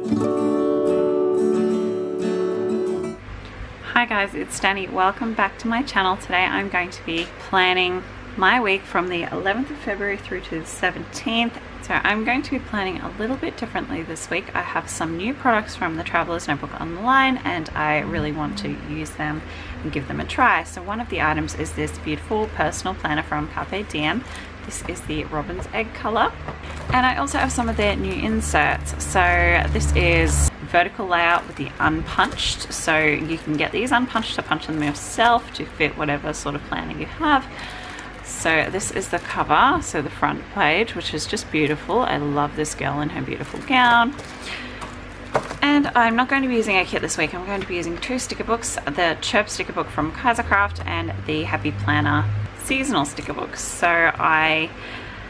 Hi guys, it's Danny. Welcome back to my channel. Today I'm going to be planning my week from the 11th of February through to the 17th. So I'm going to be planning a little bit differently this week. I have some new products from the Traveler's Notebook on the line and I really want to use them and give them a try. So one of the items is this beautiful personal planner from Carpe Diem. This is the Robin's Egg color. And I also have some of their new inserts. So this is vertical layout with the unpunched. So you can get these unpunched to punch them yourself to fit whatever sort of planner you have. So this is the cover, so the front page, which is just beautiful. I love this girl in her beautiful gown. And I'm not going to be using a kit this week. I'm going to be using two sticker books, the Chirp sticker book from Kaisercraft and the Happy Planner seasonal sticker books. So I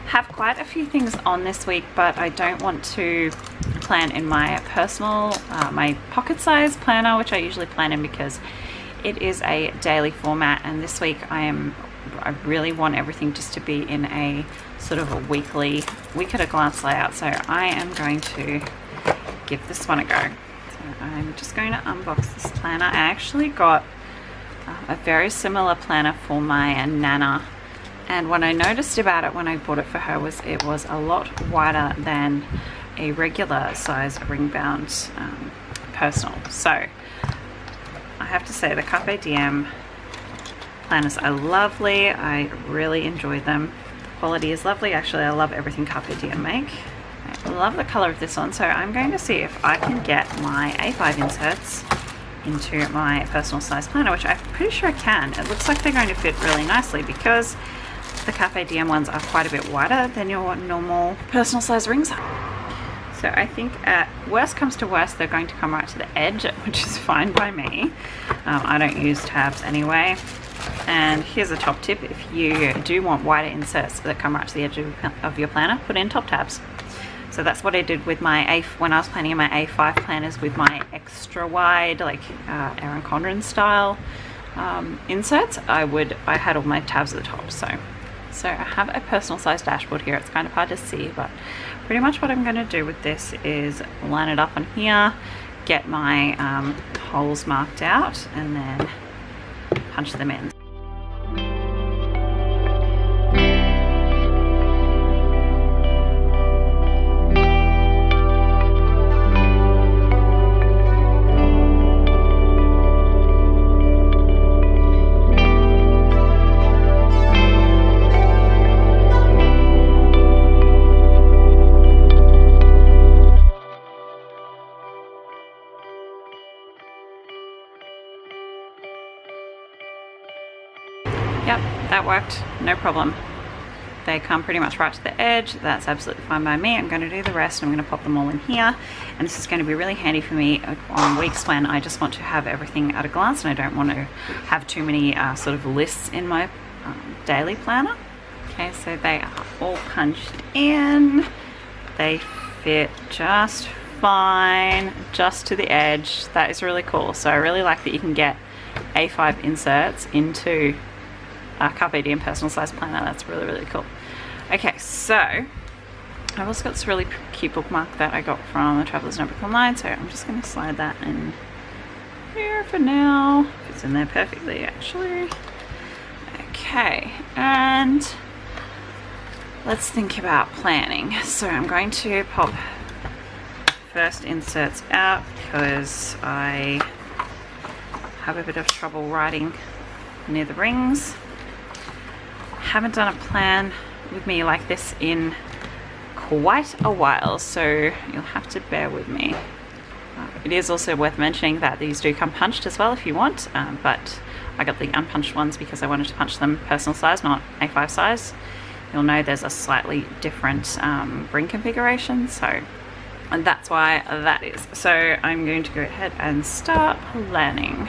have quite a few things on this week, but I don't want to plan in my personal, my pocket size planner, which I usually plan in because it is a daily format, and this week I really want everything just to be in a sort of a week at a glance layout. So I am going to give this one a go. So I'm just going to unbox this planner. I actually got a very similar planner for my Nana, and what I noticed about it when I bought it for her was it was a lot wider than a regular size ring bound personal. So I have to say the Carpe Diem planners are lovely. I really enjoyed them. The quality is lovely. Actually, I love everything Carpe Diem make. I love the color of this one, so I'm going to see if I can get my A5 inserts into my personal size planner, which I'm pretty sure I can. It looks like they're going to fit really nicely because the Carpe Diem ones are quite a bit wider than your normal personal size rings. So I think at worst comes to worst, they're going to come right to the edge, which is fine by me. I don't use tabs anyway. And here's a top tip: if you do want wider inserts that come right to the edge of your planner, put in top tabs. So that's what I did with my when I was planning my A5 planners with my extra wide, like Erin Condren style inserts. I had all my tabs at the top. So I have a personal size dashboard here. It's kind of hard to see, but pretty much what I'm going to do with this is line it up on here, get my holes marked out, and then punch them in. Yep, that worked, no problem. They come pretty much right to the edge. That's absolutely fine by me. I'm going to do the rest. I'm going to pop them all in here, and this is going to be really handy for me on weeks when I just want to have everything at a glance and I don't want to have too many sort of lists in my daily planner. Okay, so they are all punched in. They fit just fine, just to the edge. That is really cool. So I really like that you can get A5 inserts into Carpe Diem personal size planner. That's really, really cool. Okay, so I've also got this really cute bookmark that I got from the Traveler's Notebook online, so I'm just going to slide that in here for now. It's in there perfectly, actually. Okay, and let's think about planning. So I'm going to pop first inserts out because I have a bit of trouble writing near the rings. Haven't done a plan with me like this in quite a while, so you'll have to bear with me. It is also worth mentioning that these do come punched as well if you want, but I got the unpunched ones because I wanted to punch them personal size, not A5 size. You'll know there's a slightly different ring configuration, and that's why that is. So I'm going to go ahead and start planning.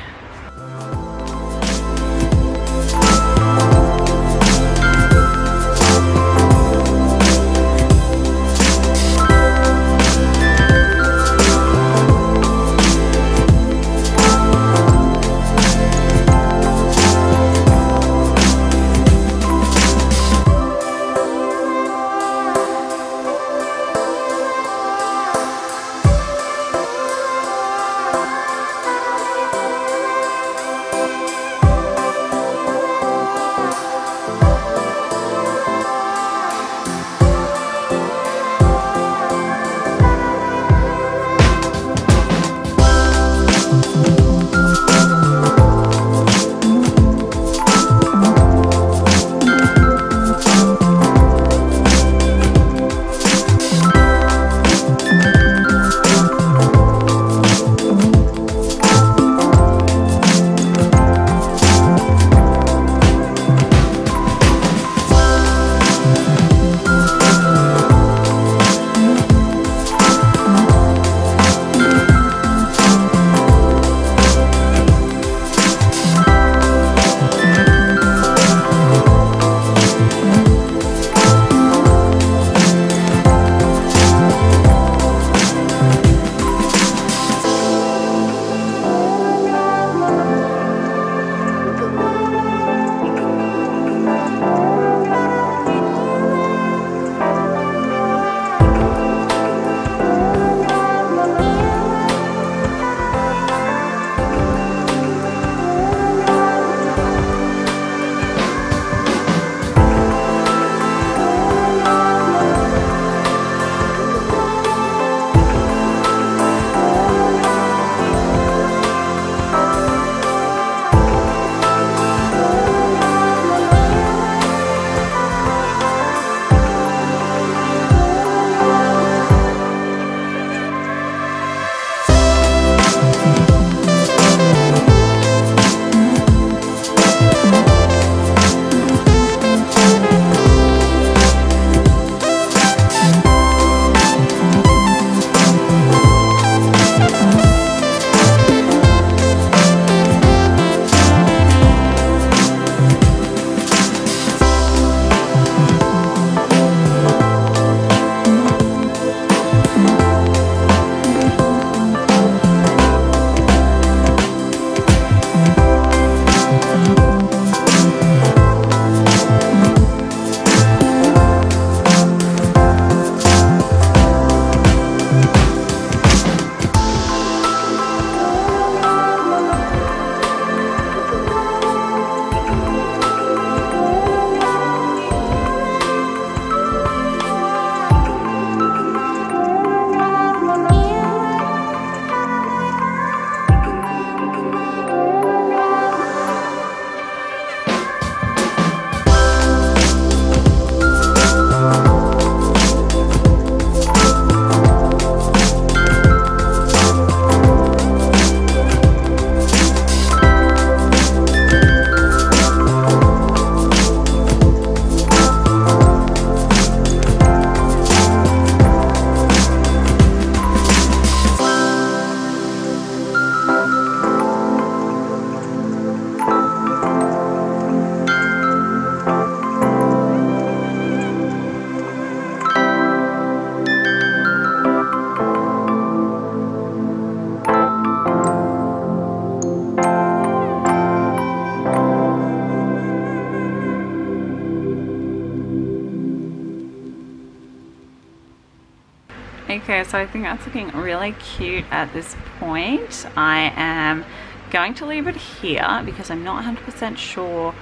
Okay, so I think that's looking really cute at this point. I am going to leave it here because I'm not 100% sure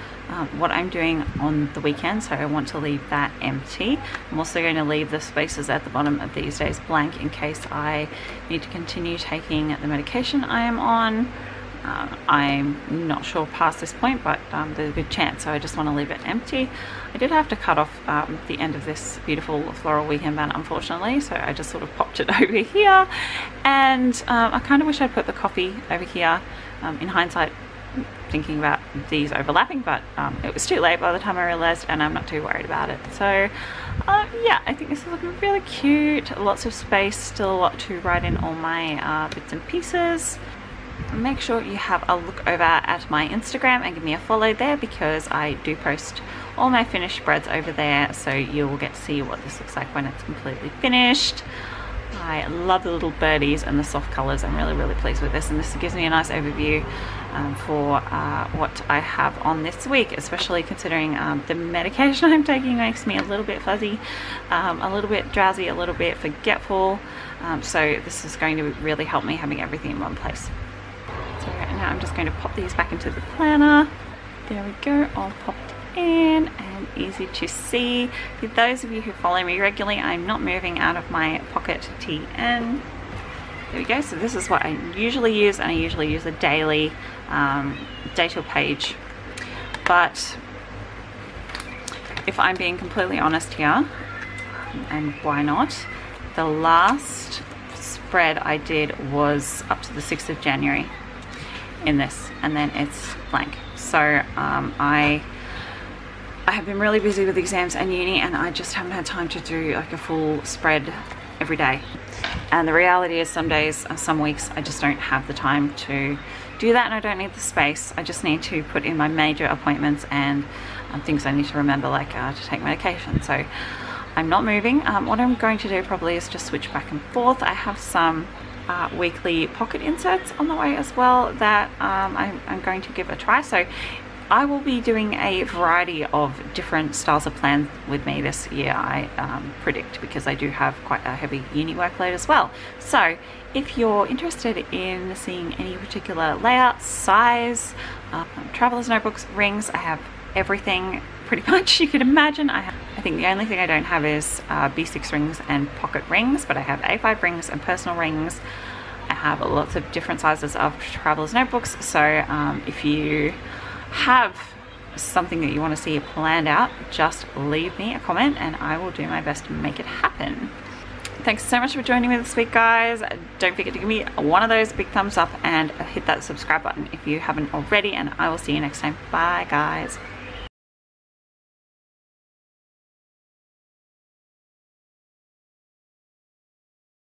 what I'm doing on the weekend, so I want to leave that empty. I'm also going to leave the spaces at the bottom of these days blank in case I need to continue taking the medication I am on. I'm not sure past this point, but there's a good chance, so I just want to leave it empty. I did have to cut off the end of this beautiful floral weekend banner, unfortunately, so I just sort of popped it over here, and I kind of wish I'd put the coffee over here. In hindsight, thinking about these overlapping, but it was too late by the time I realized, and I'm not too worried about it. So yeah, I think this is looking really cute. Lots of space, still a lot to write in all my bits and pieces. Make sure you have a look over at my Instagram and give me a follow there, because I do post all my finished spreads over there, so you'll get to see what this looks like when it's completely finished. I love the little birdies and the soft colors. I'm really pleased with this, and this gives me a nice overview for what I have on this week, especially considering the medication I'm taking makes me a little bit fuzzy, a little bit drowsy, a little bit forgetful, so this is going to really help me having everything in one place. So now I'm just going to pop these back into the planner. There we go, all popped in and easy to see. For those of you who follow me regularly, I'm not moving out of my pocket TN. There we go, so this is what I usually use, and I usually use a daily detail page. But if I'm being completely honest here, and why not, the last spread I did was up to the 6th of January in this, and then it's blank. So I have been really busy with exams and uni, and I just haven't had time to do like a full spread every day. And the reality is some days, some weeks, I just don't have the time to do that, and I don't need the space. I just need to put in my major appointments and things I need to remember, like to take medication. So I'm not moving. What I'm going to do probably is just switch back and forth. I have some weekly pocket inserts on the way as well that I'm going to give a try. So I will be doing a variety of different styles of plans with me this year, I predict, because I do have quite a heavy uni workload as well. So if you're interested in seeing any particular layout, size, traveler's notebooks, rings, I have everything pretty much you could imagine. I think the only thing I don't have is B6 rings and pocket rings, but I have A5 rings and personal rings. I have lots of different sizes of traveler's notebooks, so if you have something that you want to see planned out, just leave me a comment and I will do my best to make it happen. Thanks so much for joining me this week, guys. Don't forget to give me one of those big thumbs up and hit that subscribe button if you haven't already, and I will see you next time. Bye, guys.